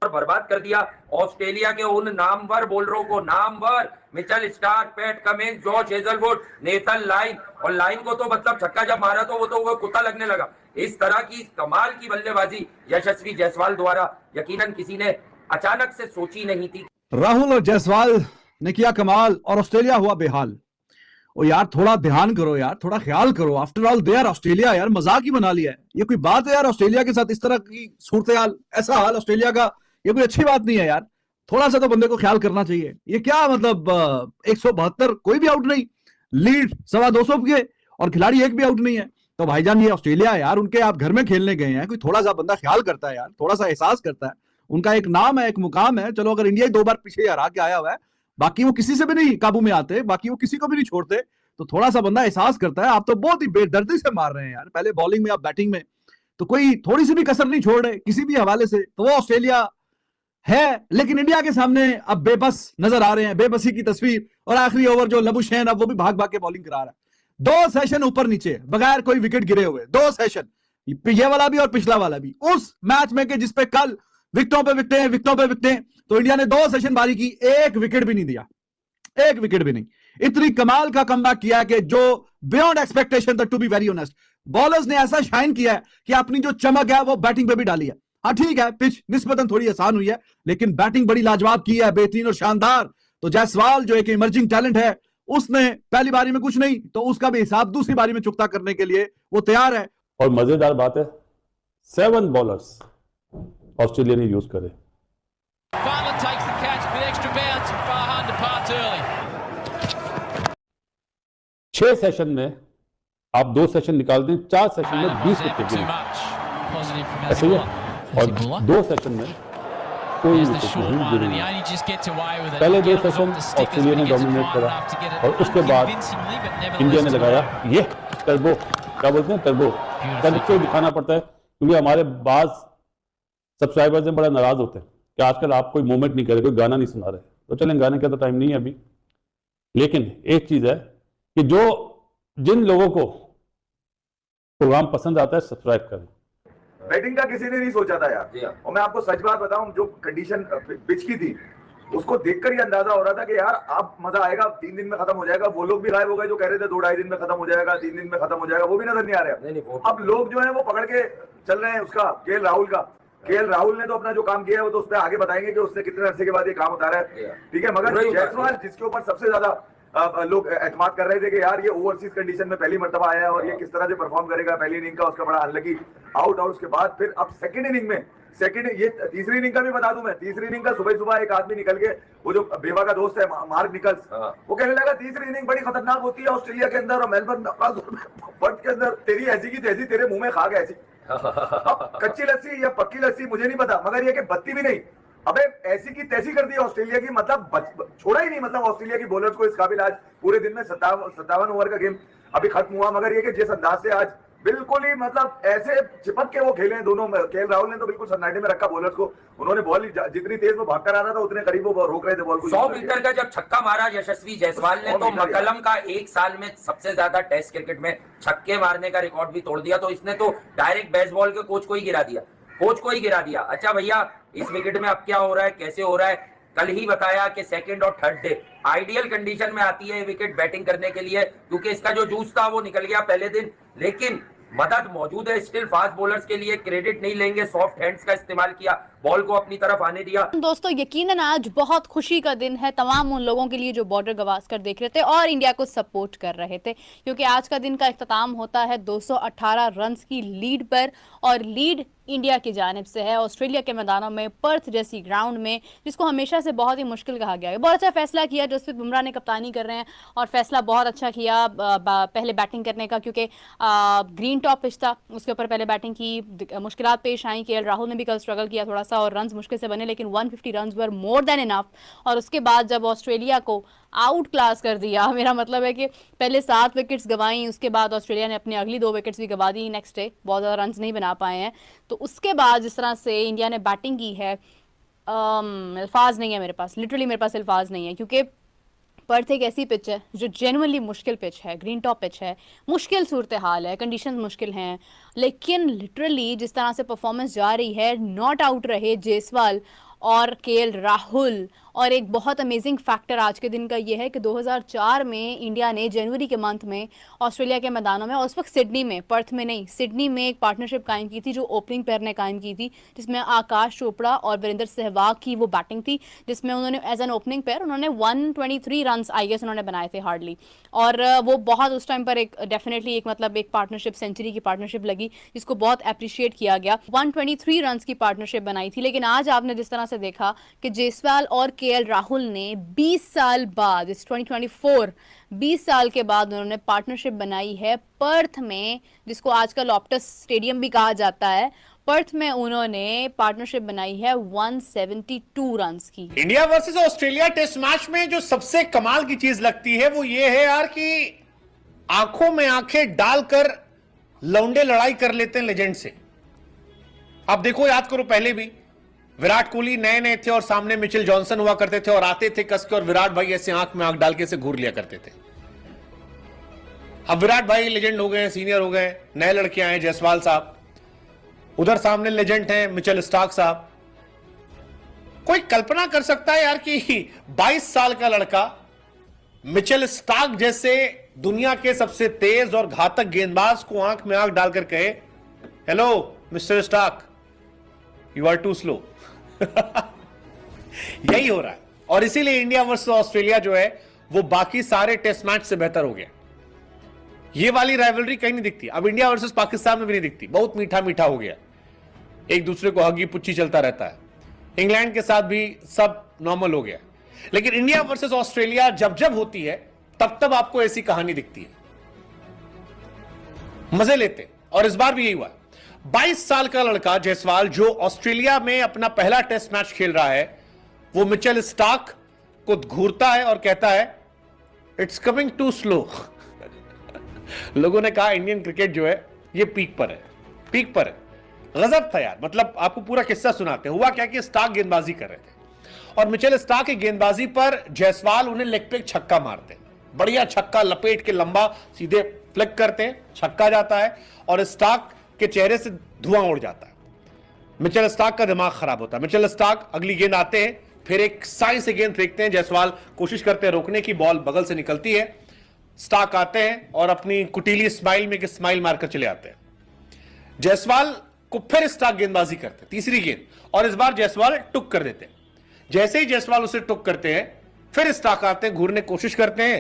और बर्बाद कर दिया ऑस्ट्रेलिया के उन नामवर बॉलरों को, Namvar Mitchell Starc, PAT Cummins, George Hazlewood, Nathan line. और लाइन को तो मतलब छक्का जब मारा तो वो कुत्ता लगने लगा। इस तरह की कमाल की बल्लेबाजी यशस्वी जायसवाल द्वारा यकीनन किसी ने अचानक से सोची नहीं थी। राहुल और जायसवाल ने किया कमाल और ऑस्ट्रेलिया हुआ बेहाल। और यार थोड़ा ध्यान करो यार, थोड़ा ख्याल करो। After all they are Australia यार, मजाक ही बना लिया है। ये कोई बात है यार ऑस्ट्रेलिया के साथ इस तरह की सूरत हाल, ऐसा हाल ऑस्ट्रेलिया का, ये कोई अच्छी बात नहीं है यार। थोड़ा सा तो बंदे को ख्याल करना चाहिए। ये क्या मतलब 172, कोई भी आउट नहीं, लीड 225 के और खिलाड़ी एक भी आउट नहीं है। तो भाईजान ये ऑस्ट्रेलिया है यार, उनके आप घर में खेलने गए हैं, कोई थोड़ा सा बंदा ख्याल करता है यार, थोड़ा सा एहसास करता है। उनका एक नाम है, एक मुकाम है। चलो अगर इंडिया ही 2 बार पीछे हरा के आया हुआ है, बाकी वो किसी से भी नहीं काबू में आते, बाकी वो किसी को भी नहीं छोड़ते, तो थोड़ा सा बंदा एहसास करता है। आप तो बहुत ही बेदर्दी से मार रहे हैं यार, पहले बॉलिंग में, आप बैटिंग में, तो कोई थोड़ी सी भी कसर नहीं छोड़ रहे किसी भी हवाले से। तो वो ऑस्ट्रेलिया है, लेकिन इंडिया के सामने अब बेबस नजर आ रहे हैं, बेबसी की तस्वीर। और आखिरी ओवर जो लबुशैन, अब वो भी भाग भाग के बॉलिंग करा रहा है। 2 सेशन ऊपर नीचे बगैर कोई विकेट गिरे हुए, 2 सेशन, ये वाला भी और पिछला वाला भी, उस मैच में के जिसपे कल विकेटों पे विकेटें, विकेटों पे विकेटें, तो इंडिया ने 2 सेशन बारी की, 1 विकेट भी नहीं दिया, 1 विकेट भी नहीं। इतनी कमाल का कमबैक किया कि जो बियॉन्ड एक्सपेक्टेशन था, to be very honest. Bowlers ने ऐसा शाइन किया है कि अपनी जो चमक है वो बैटिंग पे भी डाली है। हाँ ठीक है, पिच निस्बतन थोड़ी आसान हुई है, लेकिन बैटिंग बड़ी लाजवाब की है, बेहतरीन और शानदार। तो जायसवाल जो एक इमर्जिंग टैलेंट है, उसने पहली बारी में कुछ नहीं, तो उसका भी हिसाब दूसरी बारी में चुकता करने के लिए वो तैयार है। और मजेदार बात है, 7 बॉलर्स ऑस्ट्रेलिया ने यूज करे। 6 सेशन में आप 2 सेशन निकाल दें, 4 सेशन में 20 विकेट गिरे, ऐसे ही है। और 2 सेशन में कोई विकेट नहीं गिरी। पहले 2 सेशन ऑस्ट्रेलिया ने डोमिनेट करा और उसके बाद इंडिया ने लगाया ये टर्बो, क्या बोलते हैं, टर्बो करके दिखाना पड़ता है, क्योंकि हमारे बाज सब्सक्राइबर्स में बड़ा नाराज होते हैं कि आजकल आप कोई मूवमेंट नहीं कर रहे, कोई गाना नहीं सुना रहे। तो चलें, गाने का तो टाइम नहीं है अभी, लेकिन एक चीज है कि जिन लोगों को प्रोग्राम पसंद आता है सब्सक्राइब करें। बैटिंग का किसी ने नहीं सोचा था यार, और मैं आपको सच बात बताऊं, जो कंडीशन पिच की थी उसको देखकर ही अंदाजा हो रहा था कि यार अब मजा आएगा, 3 दिन में खत्म हो जाएगा। वो लोग भी गायब हो गए जो कह रहे थे 2-2.5 दिन में खत्म हो जाएगा, 3 दिन में खत्म हो जाएगा, वो भी नजर नहीं आ रहे। अब लोग जो है वो पकड़ के चल रहे हैं उसका, केएल राहुल का। केएल राहुल ने तो अपना जो काम किया है वो तो उस पर आगे बताएंगे कि उसने कितने अरसे के बाद ये काम उतारा है, ठीक है। मगर जायसवाल जिसके ऊपर सबसे ज्यादा लोग एतमाद कर रहे थे कि यार ये ओवरसीज कंडीशन में पहली मर्तबा आया है और ये किस तरह से परफॉर्म करेगा, पहली इनिंग का उसका बड़ा अनलकी आउट, और उसके बाद फिर अब सेकंड इनिंग में, ये तीसरी इनिंग का भी बता दूं मैं, तीसरी इनिंग का सुबह एक आदमी निकल के, वो जो बेवा का दोस्त है मार्क निकल्स, वो कहने लगा तीसरी इनिंग बड़ी खतरनाक होती है ऑस्ट्रेलिया के अंदर और मेलबर्न पर्थ के अंदर, तेरी ऐसी की तैसी तेरे मुंह में खा गए ऐसी। कच्ची लस्सी या पक्की लस्सी मुझे नहीं पता, मगर ये कि बत्ती भी नहीं, अबे ऐसी की तैसी कर दी ऑस्ट्रेलिया की, मतलब छोड़ा ही नहीं। मतलब ऑस्ट्रेलिया की बॉलर्स को इस काबिल आज पूरे दिन में 57 ओवर का गेम अभी खत्म हुआ, मगर ये कि जिस अंदाज से आज बिल्कुल ही मतलब ऐसे चिपक के वो खेले हैं दोनों। केएल राहुल ने तो बिल्कुल सन्नाटे में रखा बॉलर्स को, उन्होंने बॉल जितनी तेज वो भाग कर आ रहा था उतने करीब वो रोक रहे थे बॉल को। 100 मीटर का जब छक्का मारा यशस्वी जायसवाल ने, तो मकलम का एक साल में सबसे ज्यादा टेस्ट क्रिकेट में छक्के मारने का रिकॉर्ड भी तोड़ दिया। तो इसने तो डायरेक्ट बेसबॉल के कोच को ही गिरा दिया, कोच को ही गिरा दिया। अच्छा भैया, इस विकेट में अब क्या हो रहा है, कैसे हो रहा है, कल ही बताया कि सेकंड और थर्ड डे आइडियल कंडीशन में आती है विकेट बैटिंग करने के लिए, क्योंकि इसका जो जूस था वो निकल गया पहले दिन। लेकिन मदद मौजूद है स्टिल, फास्ट बॉलर्स के लिए क्रेडिट नहीं लेंगे, सॉफ्ट हैंड्स का इस्तेमाल किया, बॉल को अपनी तरफ आने दिया। दोस्तों यकीनन आज बहुत खुशी का दिन है तमाम उन लोगों के लिए जो बॉर्डर गवास्कर देख रहे थे और इंडिया को सपोर्ट कर रहे थे, क्योंकि आज का दिन का इख्तिताम होता है 218 रन्स की लीड पर, और लीड इंडिया की जानिब से है ऑस्ट्रेलिया के मैदानों में, पर्थ जैसी ग्राउंड में, जिसको हमेशा से बहुत ही मुश्किल कहा गया है। बहुत अच्छा फैसला किया जसप्रीत बुमराह ने, कप्तानी कर रहे हैं और फैसला बहुत अच्छा किया पहले बैटिंग करने का, क्योंकि ग्रीन टॉप पिच था, उसके ऊपर पहले बैटिंग की, मुश्किलात पेश आई। केएल राहुल ने भी कल स्ट्रगल किया थोड़ा सा और रन्स मुश्किल से बने, लेकिन 150 रन्स वर मोर देन इनफ। और उसके बाद जब ऑस्ट्रेलिया को आउट क्लास कर दिया, मेरा मतलब है कि पहले 7 विकेट्स गंवाई, उसके बाद ऑस्ट्रेलिया ने अपनी अगली 2 विकेट्स भी गंवा दी नेक्स्ट डे, बहुत ज़्यादा रन्स नहीं बना पाए हैं। तो उसके बाद जिस तरह से इंडिया ने बैटिंग की है, अल्फाज नहीं है मेरे पास, लिटरली मेरे पास अल्फाज नहीं है, क्योंकि पर्थ एक ऐसी पिच है जो जेन्युइनली मुश्किल पिच है, ग्रीन टॉप पिच है, मुश्किल सूरत हाल है, कंडीशन मुश्किल हैं, लेकिन लिटरली जिस तरह से परफॉर्मेंस जा रही है, नॉट आउट रहे जायसवाल और केएल राहुल। और एक बहुत अमेजिंग फैक्टर आज के दिन का ये है कि 2004 में इंडिया ने जनवरी के मंथ में ऑस्ट्रेलिया के मैदानों में, और उस वक्त सिडनी में, पर्थ में नहीं, सिडनी में एक पार्टनरशिप कायम की थी जो ओपनिंग पेयर ने कायम की थी, जिसमें आकाश चोपड़ा और वीरेंद्र सहवाग की वो बैटिंग थी, जिसमें उन्होंने एज एन ओपनिंग पेयर उन्होंने 123 रन आई गेस उन्होंने बनाए थे हार्डली। और वो बहुत उस टाइम पर एक डेफिनेटली एक मतलब एक पार्टनरशिप, सेंचुरी की पार्टनरशिप लगी, जिसको बहुत अप्रिशिएट किया गया। 123 रन की पार्टनरशिप बनाई थी। लेकिन आज आपने जिस तरह से देखा कि जायसवाल और केएल राहुल ने 20 साल बाद, इस 2024 20 साल के बाद उन्होंने पार्टनरशिप बनाई है पर्थ में, जिसको आजकल ऑप्टस स्टेडियम भी कहा जाता है। पर्थ में उन्होंने पार्टनरशिप बनाई है 172 रन की। India versus Australia test match में जो सबसे कमाल की चीज लगती है वो ये है यार कि आंखों में आंखें डालकर लौंडे लड़ाई कर लेते हैं लेजेंड से। आप देखो, याद करो, पहले भी विराट कोहली नए नए थे और सामने मिचेल जॉनसन हुआ करते थे और आते थे कस के, और विराट भाई ऐसे आंख में आंख डाल के ऐसे घूर लिया करते थे। अब विराट भाई लेजेंड हो गए, सीनियर हो गए, नए लड़के आए, जायसवाल साहब, उधर सामने लेजेंड हैं मिचेल स्टार्क साहब। कोई कल्पना कर सकता है यार कि 22 साल का लड़का मिचेल स्टार्क जैसे दुनिया के सबसे तेज और घातक गेंदबाज को आंख में आंख डालकर कहे, hello mister Starc, you are too slow. यही हो रहा है। और इसीलिए इंडिया वर्सेस ऑस्ट्रेलिया जो है वो बाकी सारे टेस्ट मैच से बेहतर हो गया। ये वाली राइवलरी कहीं नहीं दिखती। अब इंडिया वर्सेस पाकिस्तान में भी नहीं दिखती, बहुत मीठा मीठा हो गया, एक दूसरे को हगी पुच्ची चलता रहता है। इंग्लैंड के साथ भी सब नॉर्मल हो गया। लेकिन इंडिया वर्सेस ऑस्ट्रेलिया जब जब होती है तब तब आपको ऐसी कहानी दिखती है, मजे लेते। और इस बार भी यही हुआ। 22 साल का लड़का जायसवाल जो ऑस्ट्रेलिया में अपना पहला टेस्ट मैच खेल रहा है, वो मिचेल स्टार्क को घूरता है और कहता है इट्स कमिंग टू स्लो। लोगों ने कहा इंडियन क्रिकेट जो है ये पीक पर है, पीक पर है। गजब था यार। मतलब आपको पूरा किस्सा सुनाते। हुआ क्या कि स्टार्क गेंदबाजी कर रहे थे और मिचेल स्टार्क की गेंदबाजी पर जायसवाल उन्हें लेग पे छक्का मारते हैं। बढ़िया छक्का, लपेट के लंबा सीधे फ्लिक करते हैं, छक्का जाता है और स्टार्क के चेहरे से धुआं उड़ जाता है। मिचेल स्टार्क का दिमाग खराब होता है। मिचेल स्टार्क अगली गेंद आते हैं, फिर एक साई से गेंद फेंकते हैं। जायसवाल कोशिश करते हैं रोकने की, बॉल बगल से निकलती है। स्टार्क आते हैं और अपनी कुटीली स्माइल में एक स्माइल मारकर चले आते हैं। जायसवाल को फिर स्टार्क गेंदबाजी करते हैं, तीसरी गेंद, और इस बार जायसवाल टुक कर देते हैं। जैसे ही जायसवाल उसे टुक करते हैं, फिर स्टार्क आते हैं, घूरने की कोशिश करते हैं